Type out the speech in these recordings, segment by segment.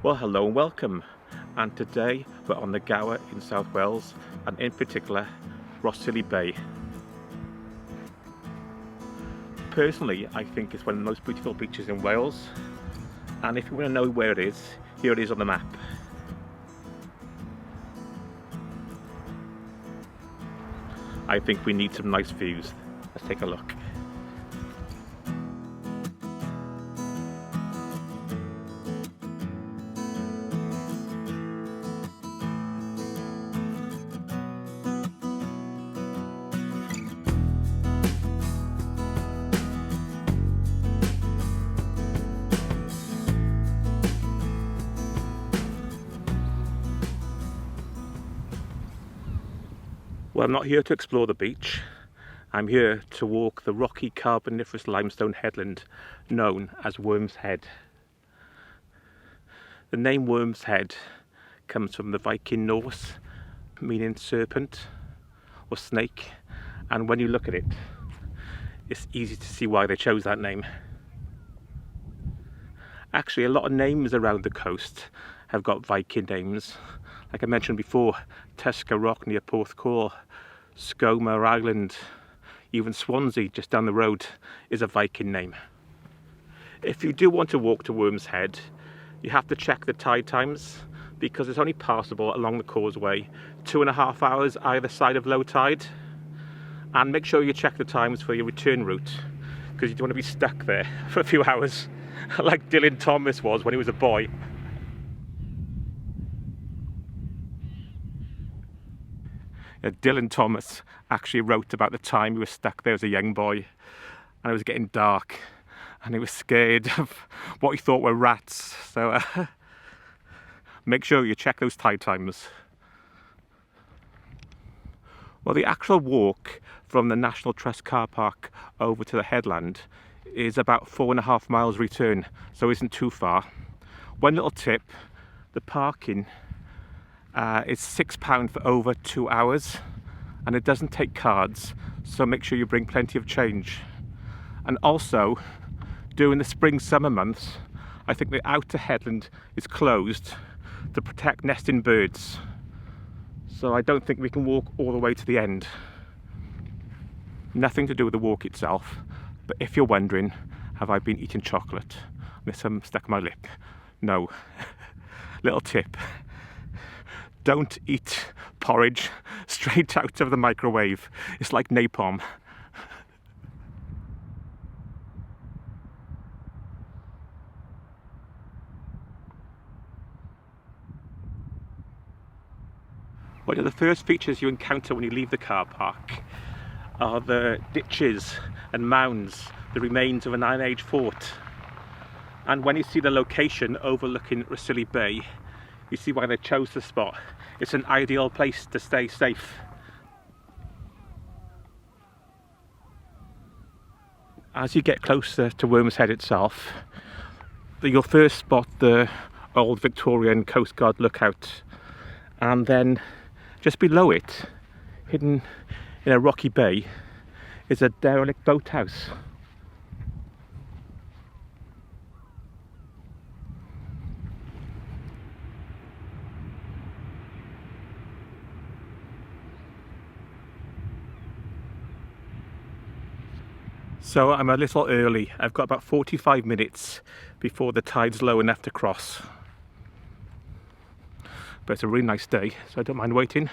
Well, hello and welcome, and today we're on the Gower in South Wales, and in particular Rhossili Bay. Personally, I think it's one of the most beautiful beaches in Wales, and if you want to know where it is, here it is on the map. I think we need some nice views. Let's take a look. Well, I'm not here to explore the beach. I'm here to walk the rocky carboniferous limestone headland known as Worm's Head. The name Worm's Head comes from the Viking Norse, meaning serpent or snake, and when you look at it, it's easy to see why they chose that name. Actually, a lot of names around the coast have got Viking names. Like I mentioned before, Tesca Rock near Porthcawl, Skomer Island, even Swansea just down the road is a Viking name. If you do want to walk to Worm's Head, you have to check the tide times because it's only passable along the Causeway 2.5 hours either side of low tide. And make sure you check the times for your return route because you don't want to be stuck there for a few hours like Dylan Thomas was when he was a boy. Dylan Thomas actually wrote about the time he was stuck there as a young boy, and it was getting dark and he was scared of what he thought were rats, so make sure you check those tide times. Well, the actual walk from the National Trust car park over to the headland is about 4.5 miles return, so it isn't too far. One little tip, the parking it's £6 for over 2 hours, and it doesn't take cards, so make sure you bring plenty of change. And also, during the spring summer months, I think the outer headland is closed to protect nesting birds, so I don't think we can walk all the way to the end. Nothing to do with the walk itself, but if you're wondering, have I been eating chocolate? There's some stuck in my lip. No. Little tip. Don't eat porridge straight out of the microwave. It's like napalm. One of the first features you encounter when you leave the car park are the ditches and mounds, the remains of an Iron Age fort. And when you see the location overlooking Rhossili Bay, you see why they chose the spot. It's an ideal place to stay safe. As you get closer to Worm's Head itself, you'll first spot the old Victorian Coast Guard lookout, and then just below it, hidden in a rocky bay, is a derelict boathouse. So I'm a little early. I've got about 45 minutes before the tide's low enough to cross. But it's a really nice day, so I don't mind waiting.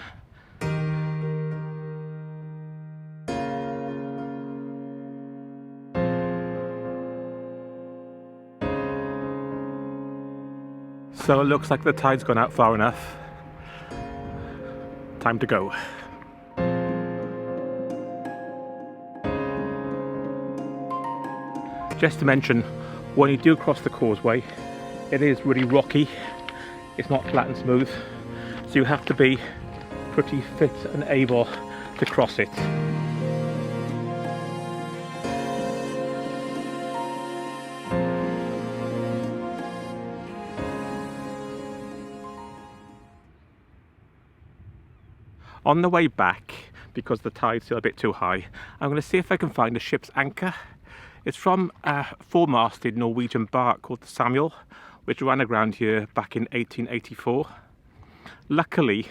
So it looks like the tide's gone out far enough. Time to go. Just to mention, when you do cross the causeway, it is really rocky. It's not flat and smooth, so you have to be pretty fit and able to cross it. On the way back, because the tide's still a bit too high, I'm going to see if I can find a ship's anchor. It's from a four-masted Norwegian bark called the Samuel, which ran aground here back in 1884. Luckily,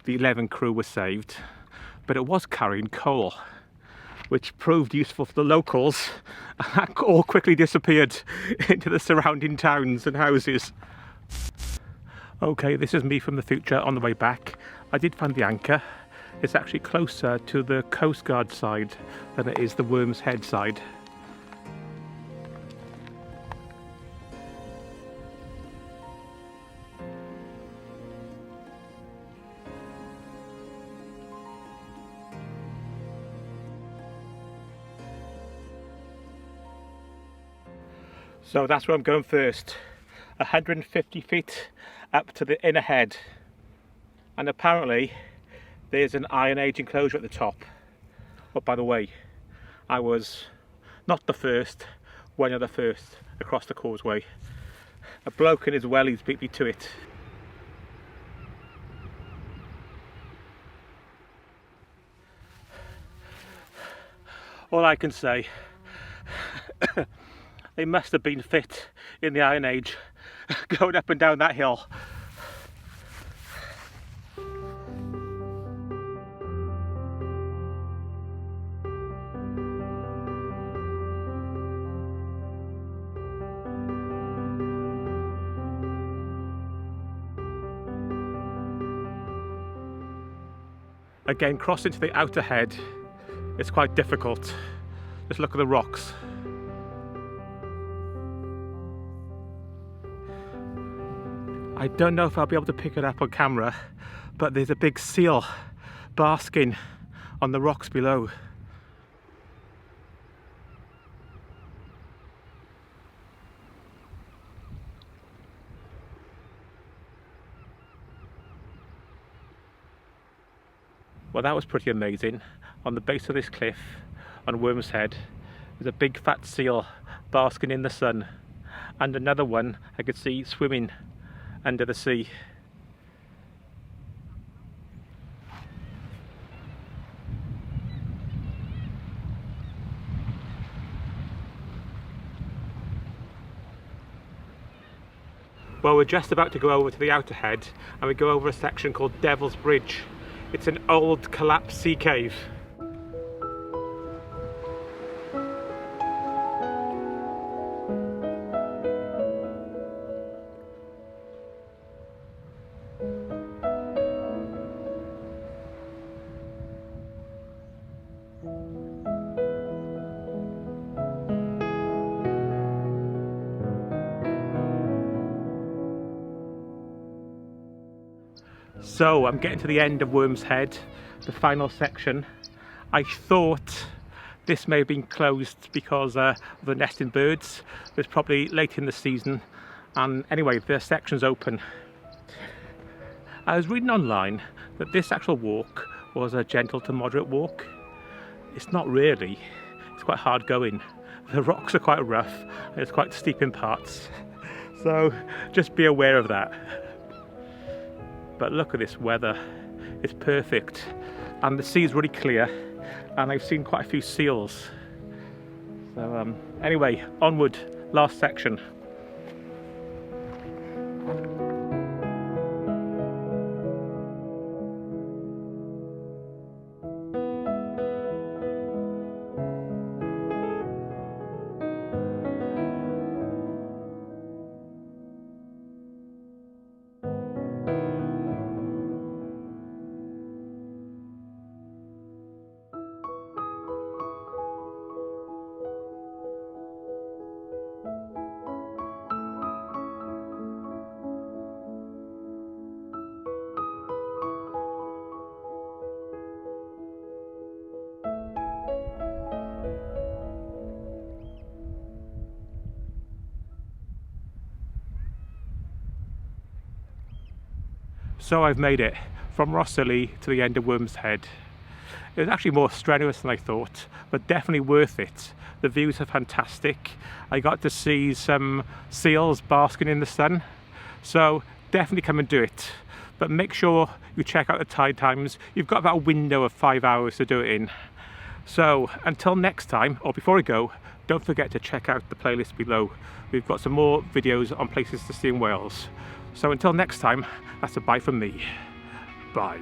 the 11 crew was saved, but it was carrying coal, which proved useful for the locals, and that all quickly disappeared into the surrounding towns and houses. Okay, this is me from the future on the way back. I did find the anchor. It's actually closer to the Coast Guard side than it is the Worm's Head side. So that's where I'm going first, 150 feet up to the inner head, and apparently there's an Iron Age enclosure at the top. But by the way, I was not the first, one of the first across the causeway. A bloke in his wellies beat me to it. All I can say, they must have been fit in the Iron Age, going up and down that hill. Again, crossing to the outer head, it's quite difficult. Just look at the rocks. I don't know if I'll be able to pick it up on camera, but there's a big seal basking on the rocks below. Well, that was pretty amazing. On the base of this cliff, on Worm's Head, there's a big fat seal basking in the sun, and another one I could see swimming under the sea. Well, we're just about to go over to the outer head, and we go over a section called Devil's Bridge. It's an old collapsed sea cave. So I'm getting to the end of Worm's Head, the final section. I thought this may have been closed because of the nesting birds. It's probably late in the season, and anyway, the section's open. I was reading online that this actual walk was a gentle to moderate walk. It's not really, it's quite hard going. The rocks are quite rough and it's quite steep in parts, so just be aware of that. But look at this weather, it's perfect, and the sea's really clear, and I've seen quite a few seals. So anyway, onward, last section. So I've made it from Rhossili to the end of Worm's Head. It was actually more strenuous than I thought, but definitely worth it. The views are fantastic. I got to see some seals basking in the sun, so definitely come and do it. But make sure you check out the tide times. You've got about a window of 5 hours to do it in. So until next time, or before I go, don't forget to check out the playlist below. We've got some more videos on places to see in Wales. So until next time, that's a bye from me. Bye.